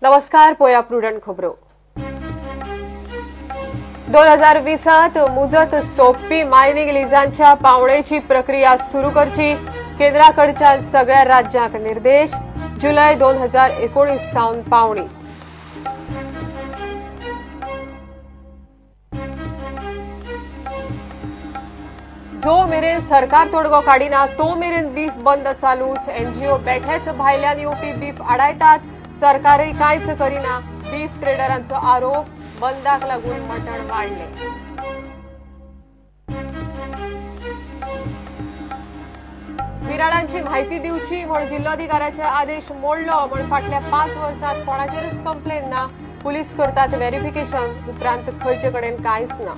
नमस्कार. पोया प्रुडंट खबरो. 2020 मुजत सोपी मायनिंग लिजांच्या पावणेची प्रक्रिया सुरू करची. केंद्राकडच्यान सगळ्या राज्यांक निर्देश. जुलै 2019 सावन पावणी. जो मेरेन सरकार तोडगो काडिना तो मेरेन बीफ बंद चालूच. एनजीओ बेठेच भायल्यान येवपी बीफ आडायतात. सरकारय कांयच करिना. बीफ ट्रेडरांचो आरोप. बंदाक लागून मटण वाडले. बिराडांची म्हायती दिवची म्हण जिल्लोधिकाऱ्याचे आदेश मोडलो म्हण फाटल्या 5 वर्सांत कोणाचेरच कंप्लेन ना. पुलीस करतात व्हेरिफिकेशन. उपरांत खंयचे कडेन कांयच ना.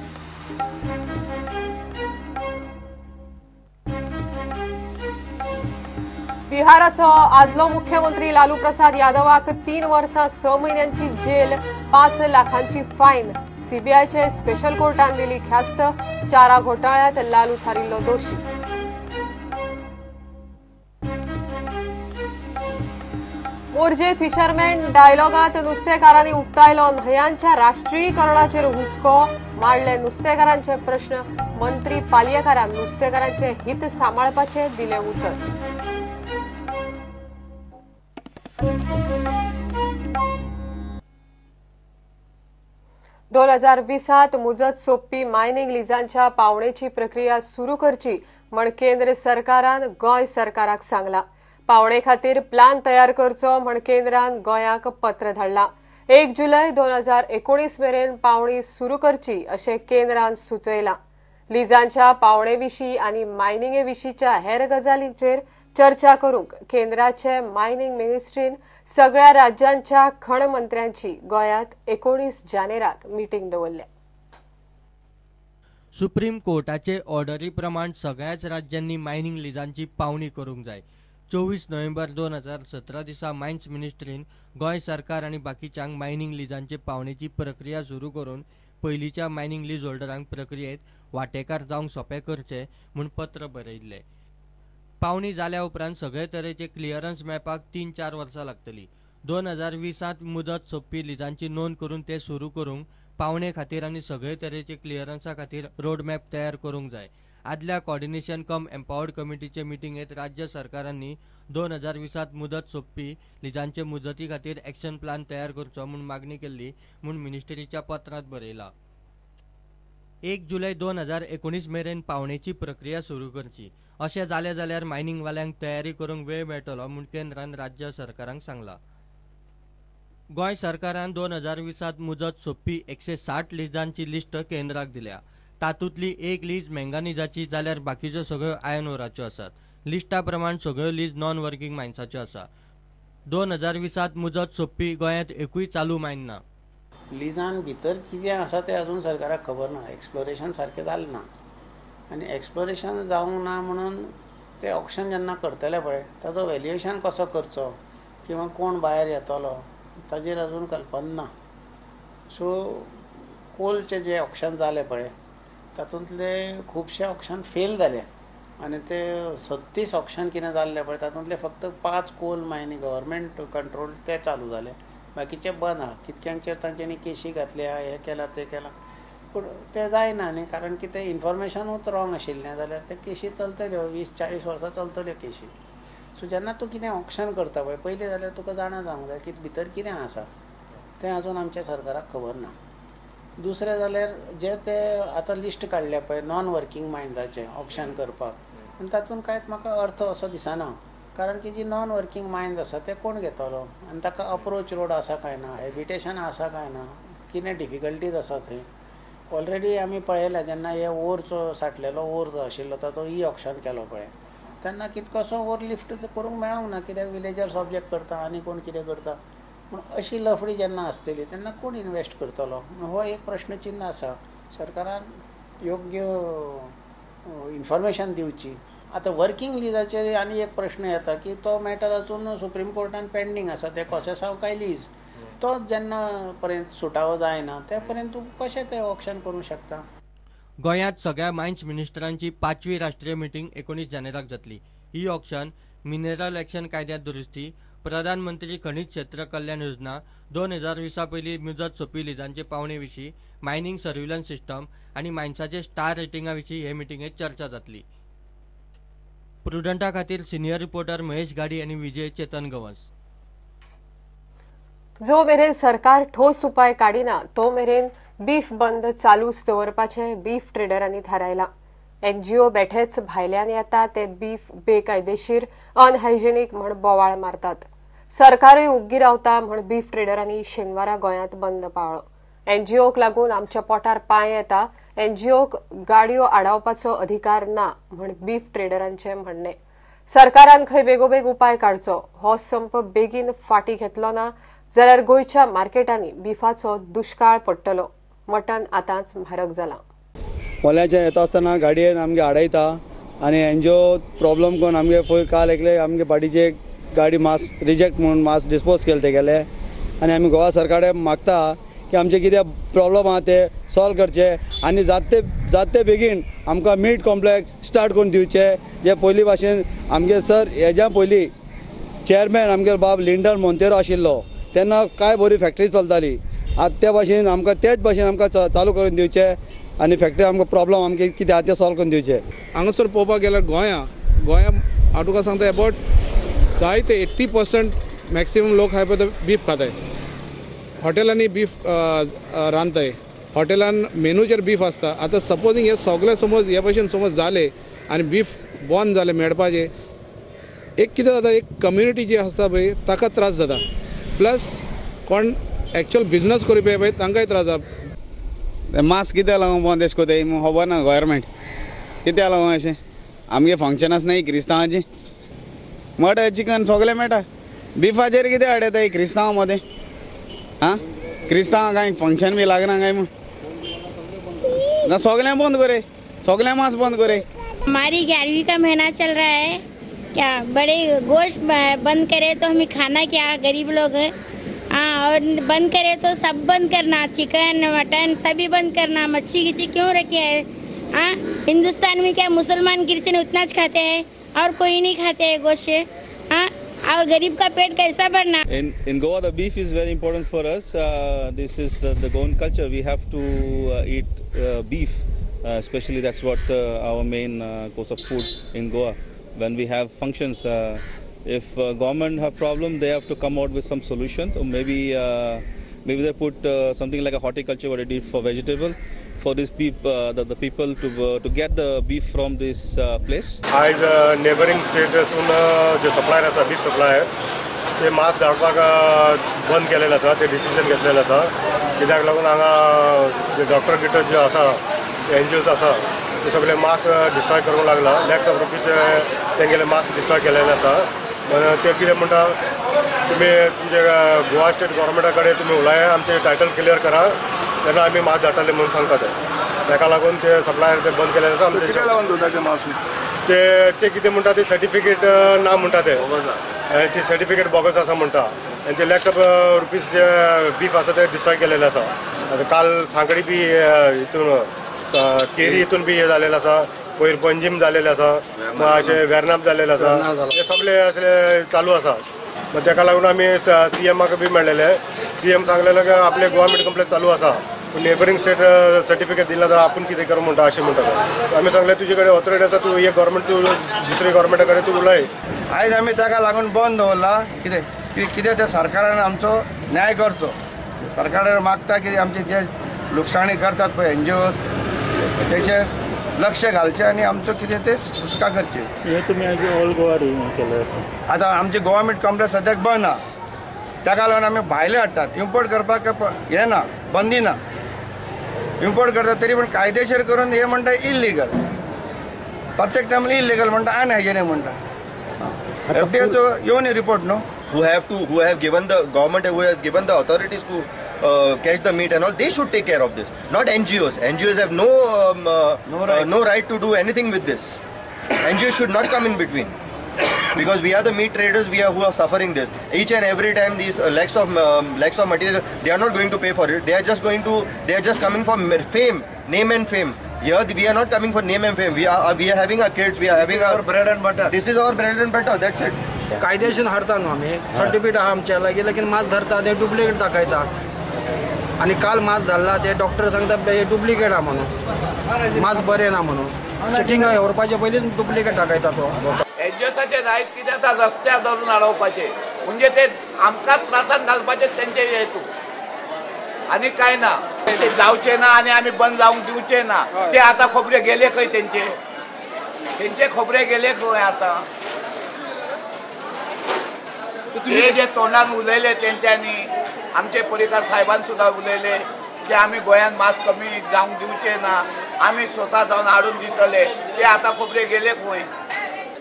बिहाराचो आदलो मुख्यमंत्री लालू प्रसाद यादवाक 3 वर्सां 6 म्हयन्यांची जेल, 5 लाखांची फायन. सीबीआयचे स्पेशल कोर्टान दिली ख्यास्त. चारा घोटाळ्यात लालू थारिल्लो दोशी. मोर्जे फिशरमॅन डायलॉगात नुस्तेकारांनी उक्तायलो न्हयांच्या राष्ट्रीयकरणाचेर हुस्को. मांडले नुस्तेकारांचे प्रश्न. मंत्री पालयेकारान नुस्तेकारांचे हित सांबाळपाचे दिले उतर. 2020 मुजत सोपी मायनिंग लिजांच्या पावणेची प्रक्रिया सुरू करची म्हण केंद्र सरकारान गोंय सरकाराक सांगला. पावणे खातीर प्लान तयार करचो म्हण केंद्रान गोंयाक पत्र धाडला. 1 जुलै 2019 मेरेन पावणी सुरू करची अशें केंद्रान सुचयला. लिजांच्या पावणे विशीं आनी मायनिंगे विशींच्या हेर गजालींचेर चर्चा करूंक केंद्राचे मायनिंग मिनिस्ट्रीन सगळ्या राज्यांच्या खण मंत्र्यांची गोंयांत 19 जानेराक मीटिंग दवरल्या. सुप्रीम कोर्टाचे ऑर्डरी प्रमाण सगळ्याच राज्यांनी मायनिंग लिजांची पावणी करूंक जाय. 24 नोव्हेंबर 2017 दिसा मायन्स मिनिस्ट्रीन गोंय सरकार आनी बाकीच्यांक मायनिंग लिजांचे पावणेची प्रक्रिया सुरू करून पयलींच्या मायनिंग लीज होल्डरांक प्रक्रियेत वांटेकार जावंक सोंपें करचें म्हूण पत्र बरयल्लें. पावणी जाल्या उपरांत सगळे तरेचे क्लियरन्स मेळपाक 3-4 वर्सां लागतली. 2020 मुदत सोंपी लिजांची नोंद करून ते सुरू करूंक पावणे खातीर आनी सगळे तरेचे क्लियरन्सा खातीर रोडमॅप तयार करूंक जाय. आदल्या कॉर्डिनेशन कम एम्पावर्ड कमिटीचे मिटिंगेत राज्य सरकारांनी 2020 मुदत सोंपी लिजांचे मुजती खातीर एक्शन प्लान तयार करचो म्हूण मागणी केल्ली म्हूण मिनिस्ट्रीच्या पत्रांत बरयला. 1 जुलै 2019 मेरेन पावणेची प्रक्रिया सुरू करची. अशें जालें जाल्यार मायनिंग वाल्यांक तयारी करूंक वेळ मेळटलो म्हूण केंद्रान राज्य सरकारांक सांगला. गोंय सरकारान 2020 मुजत सोंपी 160 लिजांची लिस्ट केंद्राक दिल्या. तातूंतली एक लीज मँगानिजाची जाल्यार बाकीच्यो सगळ्यो आयर्न ओराच्यो आसात. लिस्टा प्रमाण सगळ्यो लीज नॉन वर्किंग मायन्साच्यो आसा. 2020 मुजत सोंपी गोंयांत एकूय चालू मायन ना. लिजान भितर कितें आसा तें अजून सरकाराक खबर ना. एक्सप्लोरेशन सारकें जालें ना आनी एक्सप्लोरेशन जावंक ना म्हणून ते ऑक्शन जेन्ना करतले पळय ताचो व्हॅल्युएशन कसो करचो किंवा कोण भायर येतलो ताजेर अजून कल्पना ना. सो कोलचे जे ऑक्शन जाले पळय तातूंतले खुबशे ऑक्शन फेल जाले आनी ते 36 ऑक्शन कितें जाल्ले पळय तातूंतले फक्त 5 कोल मायनी गव्हर्मेंट कंट्रोल ते चालू जाले. बाकीचे बंद आहा. कितक्यांचेर तांच्यांनी केशी घातल्या, हें केलां तें केलां पूण ते जायना न्ही. कारण की ते इन्फॉर्मेशनूच रॉंग आशिल्लें जाल्यार ते केशी चलतल्यो 20-40 वर्सां चलतल्यो केशी. सो जेन्ना तूं कितें ऑक्शन करता पळय पयलीं जाल्यार तुका जाणा जावंक जाय की भितर कितें आसा तें अजून आमच्या सरकाराक खबर ना. दुसरें जाल्यार जे ते आतां लिस्ट काडल्या पळय नॉन वर्किंग मायन्साचें ऑक्शन करपाक आनी तातूंत कांयच म्हाका अर्थ असो दिसना. कारण की जी नॉन वर्किंग मायन्स आसा ते कोण घेतलो आनी ताका अप्रोच रोड आसा काय ना, हेबिटेशन आसा काय ना, कितें डिफिकल्टीज आसा थंय. ऑलरेडी आमी पळयल्या जेन्ना हे ओरचो साठलेलो ओर जो आशिल्लो ताचो ऑक्शन केलो पळय तेन्ना कितकोसो ओर लिफ्ट करूंक मेळोंक ना. कित्याक विलेजर्स ऑब्जेक्ट करता आनी कोण कितें करता. पूण अशी लफडी जेन्ना आसतली तेन्ना कोण इन्वेस्ट करतलो हो एक प्रश्नचिन्ह आसा. सरकारान योग्य इन्फॉर्मेशन दिवची. आतां वर्किंग लिजाचेर आनी एक प्रश्न येता की तो मॅटर अजून सुप्रीम कोर्टान पेंडींग आसा. ते कॉसेसांव काय लीज तो जेन्ना पर्यंत सुटावो जायना ते पर्यंत तूं कशें तें ऑक्शन करूंक शकता. गोंयांत सगळ्या मायन्स मिनिस्टरांची 5वी राष्ट्रीय मिटींग 19 जानेराक जातली. ही ऑक्शन मिनरल एक्शन कायद्यांत दुरुस्ती, प्रधानमंत्री खनिज क्षेत्र कल्याण योजना 2020 पयली मुजत सोंपी लिजांचे पावणे विशीं मायनिंग सर्व्हिलन्स सिस्टम आणि मायन्साचे स्टार रेटिंगा विशीं हे मिटिंगेत चर्चा जातली। प्रुडंटा खातीर सिनियर रिपोर्टर महेश गाडी आणि विजय चेतन गवस। जो मेरेन सरकार ठोस उपाय काडिना तो मेरेन बीफ बंद चालूच दवरपाचे बीफ ट्रेडरांनी थारायला। NGO बेठेच भायल्यान येता ते बीफ बेकायदेशीर अनहायजेनिक म्हण बोवाळ मारतात। सरकारूय उग्गी रावता म्हण बीफ ट्रेडरांनी शेनवारा गोंयांत बंद पाळ्ळो। NGOक लागून आमच्या पोटार पांय येता, NGOक गाडयो आडावपाचो अधिकार ना म्हण बीफ ट्रेडरांचे म्हणणे। सरकारान खंय बेगोबेग उपाय काडचो, हो संप बेगीन फाटी घेतलो ना जाल्यार गोंयच्या मार्केटांनी बीफाचो दुष्काळ पडटलो। मटन आतांच म्हारग जाला। मोल्याचे येता आसतना गाडयेन आमगे आडयता आनी NGO प्रॉब्लम करून आमगे पळय काल एकले आमगे पार्टीचे गाडी मास रिजेक्ट म्हणून मास डिस्पोज केले ते गेले आनी आमी गोवा सरकाराक मागता की आमचे कितें प्रॉब्लम आहा ते सॉल्व करचे आनी जाते बेगीन आमकां मीट कॉम्प्लेक्स स्टार्ट करून दिवचे। जे पयलीं भाशेन आमगे सर हेज्या पयलीं चेअरमॅन आमगे बाब लिंडन मोंतेरो आशिल्लो तेन्ना काय बरी फॅक्टरी चलताली। आतां त्या भाशेन आमकां तेच भाशेन आमकां चालू करून दिवचे आनी फॅक्टरी आमकां प्रॉब्लम आमगे कितें आहा ते सॉल्व करून दिवचे। हांगासर पळोवपाक गेल्यार गोंया हांव तुका सांगता अबावट जायते 80% मॅक्सिमम लोक हाय पळय बीफ खाताय। हॉटेलांनी बीफ रांदताय, हॉटेलान मेनूचेर बीफ आसता। आतां सपोजींग हे सगळे समज हे भशेन समज जाले आनी बीफ बंद जाले मेळपाचे, एक कितें जाता एक कम्युनिटी जी आसता पळय ताका त्रास जाता, प्लस कोण एक्चुअल बिजनस करपी पळय तांकांय त्रास जाता। मास कित्याक लागून बंद एश कोताय खबर ना गव्हर्मेंट कित्याक लागून अशें आमगे फंक्शनाच नाही क्रिस्तांवाची मटन चिकन सगळें मेळटा, बिफाचेर कितें आडयताय क्रिस्तांव मदें? हाँ क्रिस्तांव काय फंक्शन भी लागना काय ना सगळें बंद करे, सगळें मास बंद करे। हमारी 11वीं का महीना चल रहा है, क्या बड़े गोश्त बंद करे तो हमें खाना क्या, गरीब लोग है। हाँ और बंद करे तो सब बंद करना, चिकन मटन सभी बंद करना। मच्छी गिच्छी क्यों रखे है? हाँ हिंदुस्तान में क्या मुसलमान क्रिश्चियन उतना ज खाते हैं और कोई नहीं खाते है गोश्त। हाँ और गरीब का पेट कैसा भरना? In Goa, the beef is very important for us. This is the Goan culture. We have to eat beef, especially that's what our main course of food in Goa. When we have functions, if government have problem, they have to come out with some solution. Or maybe they put something like a horticulture, what they did for vegetable. For this beef, the people to get the beef from this place. आज neighbouring स्टेटसून जे supplier आसा beef supplier ते मास धाडपाक बंद केलेले आसा, ते decision घेतलेले आसा। कित्याक लागून हांगा जे डॉक्टर गिटर जे आसा NGOज आसा ते सगळे मास डिस्ट्रॉय करूंक लागला। लॅक्स ऑफ रुपीज तेंगेले मास डिस्ट्रॉय केलेले आसा। ते कितें म्हणटा तुमी तुमचे गोवा स्टेट गव्हर्मेंटा कडेन तुमी उलया, आमचे टायटल क्लियर करा, तेन्ना आमी मास धाडटले म्हणून सांगता ते। ताका लागून ते सप्लायर ते बंद केलेले आसा। ते कितें म्हणटा ते सर्टिफिकेट ना म्हणटा ते सर्टिफिकेट बोगस आसा म्हणटा आनी ते लॅक्स ऑफ रुपीज जे बीफ आसा ते डिस्ट्रॉय केलेले आसा। आतां काल सांकडी बी हितून केरी हितून बी हे जालेले आसा, पयर पंजीम जालेले आसा, अशें वेर्नाप जालेले आसा, हे सगळे असले चालू आसा। मग ताका लागून आमी CMाक बी मेळलेले, CM सांगलेले की आपले गव्हर्मेंट कंप्लेन चालू आसा, नेबरिंग स्टेट सर्टिफिकेट दिला तर आपण कितें करूं म्हणटा अशें म्हणटा। आमी सांगलें तुजे कडेन ऑथॉरिटी आसा, तूं हे गव्हर्मेंट तूं दुसरे गव्हर्मेंटा कडेन तूं उलय। आयज आमी ताका लागून बंद दवरला। कितें ते सरकारान आमचो न्याय करचो। सरकारान मागता की आमचे जे लुकसाणी करतात पळय NGOज तेचे लक्ष घालचें आनी आमचो कितें ते सुटका करची। हे तुमी ऑल गोवा रिव्यू केले आतां आमचे गव्हर्मेंट कॉम्प्लेक्स सद्याक बंद आहा, ताका लागून आमी भायले हाडटात। इम्पोर्ट करपाक हे ना, बंदी ना, इम्पोर्ट करतात तरी पण कायदेशीर करून हे म्हणटा इल्लीगल, प्रत्येक टायमार इल्लीगल म्हणटा अनहायजेनिक म्हणटा। FDAचो येवन रिपोर्ट न्हू who have given the government, who has given the authorities to catch the meat and all, they should take care of this, not NGOs. NGOs have no right to do anything with this. NGOs should not come in between, because we are the meat traders, who are suffering this each and every time. These lakhs of material, they are not going to pay for it. They are just coming for fame, name and fame. Here we are not coming for name and fame. We are having our kids, we are having our bread and butter. This is our bread and butter, that's it. कायदेशीर हाडटा न्हू आमी certificate आहा आमच्या लागीं लेकीन mask धरता ते डुप्लिकेट दाखयता आनी काल मास्क धाडला ते डॉक्टर सांगता हे डुप्लिकेट आहा म्हणून मास्क बरें ना म्हणून चेकिंगाक व्हरपाचे पयलींच डुप्लिकेट दाखयता तो एनजीओसाचे रायट कितें आसा रस्त्यार धरून अडवपाचे म्हणजे ते आमकां त्रासान घालपाचे तेंचे हेतू आनी कांय ना ते जावचे ना आनी आमी बंद जावंक दिवचे ना ते आतां खोबरे गेले खंय तेंचे खोबरे गेले खंय आतां हे जे तोंडान उलयले तेंच्यांनी आमचे परिकार साहेबान सुद्दां उलयले की आमी गोंयांत मास्क कमी जावंक दिवचे ना आमी स्वता जावन हाडून दितले ते आतां खोबरे गेले खंय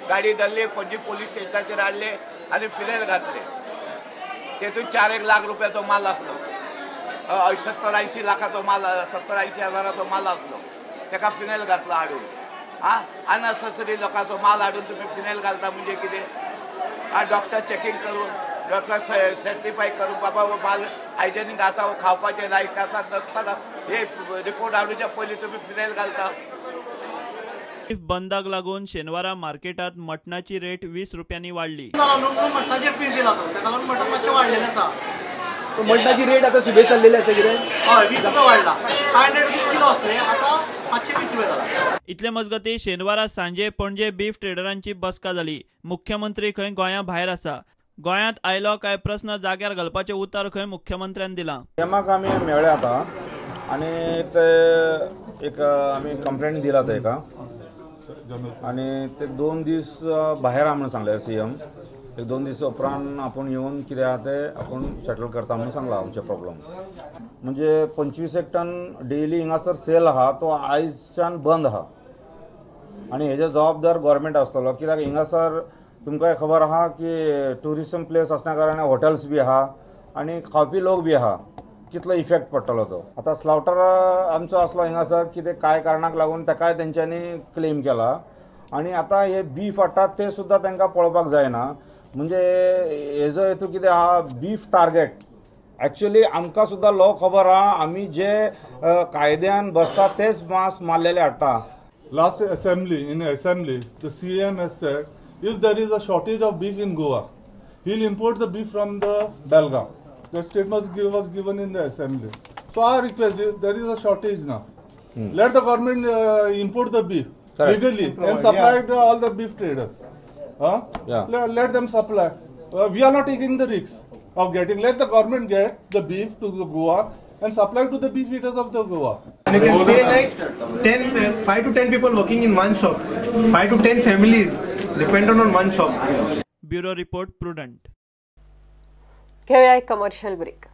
गाडी धरली पणजी पोलीस स्टेशनाचेर हाडले आनी फिनेल घातले तेतून 4-1 लाख रुपयाचो माल आसलो 70-80 लाखाचो माल 70-80 हजाराचो माल आसलो तेका फिनेल घातलो हाडून अननेसेसरी लोकांचो माल हाडून तुमी फिनेल घालता म्हणजे कितें डॉक्टर चेकिंग करून डॉक्टर सर्टिफाय करून बाबा माल हायजेनीक आसा खावपाचें लायक आसा नसता हे रिपोर्ट हाडूच्या पयलीं तुमी फिनेल घालता बंदाक लागून शेनवारा मार्केटात मटणाची रेट 20 रुपयांनी वाढली मटणाची रेट आता सुबे चाललेली आसा कितें 20 रुपया वाढला 500 किलो असले आता 520 रुपया जाला इतले मजगती शेनवारा सांजे पणजे बीफ ट्रेडरांची बसका जाली मुख्यमंत्री खंय गोंया भायर आसा गोंयांत आयलो काय प्रश्न जाग्यार घालपाचें उतर खंय मुख्यमंत्र्यान दिलां तेमाक आमी मेळ्ळे आतां आनी ते एक आमी कंप्लेंट दिला तेका आनी ते 2 दीस भायर म्हणून सांगले सीएम एक 2 दीस उपरांत आपूण येवन कितें आहा ते आपूण सेटल करता म्हणून सांगला आमचे प्रॉब्लेम म्हणजे 25 टन डेली हिंगासर सेल आहा तो आयजच्यान बंद आहा आनी हेजे जबाबदार गव्हर्मेंट आसतलो कित्याक हिंगासर तुमकां खबर आहा की टुरिजम प्लेस आसल्या कारणान हॉटेल्स बी आहा आनी खावपी लोक बी आहा कितलो इफेक्ट पडटलो तो आतां स्लाउटर आमचो आसलो हिंगासर कितें कांय कारणाक लागून ताकाय तेंच्यांनी क्लेम केला आनी आतां हे बीफ हाडटात ते सुद्दां तांकां पळोवपाक जायना म्हणजे हेजो हेतू कितें आहा बीफ टार्गेट एक्चुअली आमकां सुद्दां लो खबर आहा आमी जे कायद्यान बसता तेच मास मारलेले हाडटा Last assembly, the CM has said, if there is a shortage of beef in Goa, he'll import the beef from the Belgaum. That statement was given in the assembly. So our request is, there is a shortage now. Let the government import the beef legally and supply it to all the beef traders. Let them supply. We are not taking the risk of getting. Let the government get the beef to the Goa and supply to the beef eaters of the Goa. And you can say like 5 to 10 people working in one shop, 5 to 10 families dependent on one shop. Bureau report Prudent. घेऊया एक commercial break.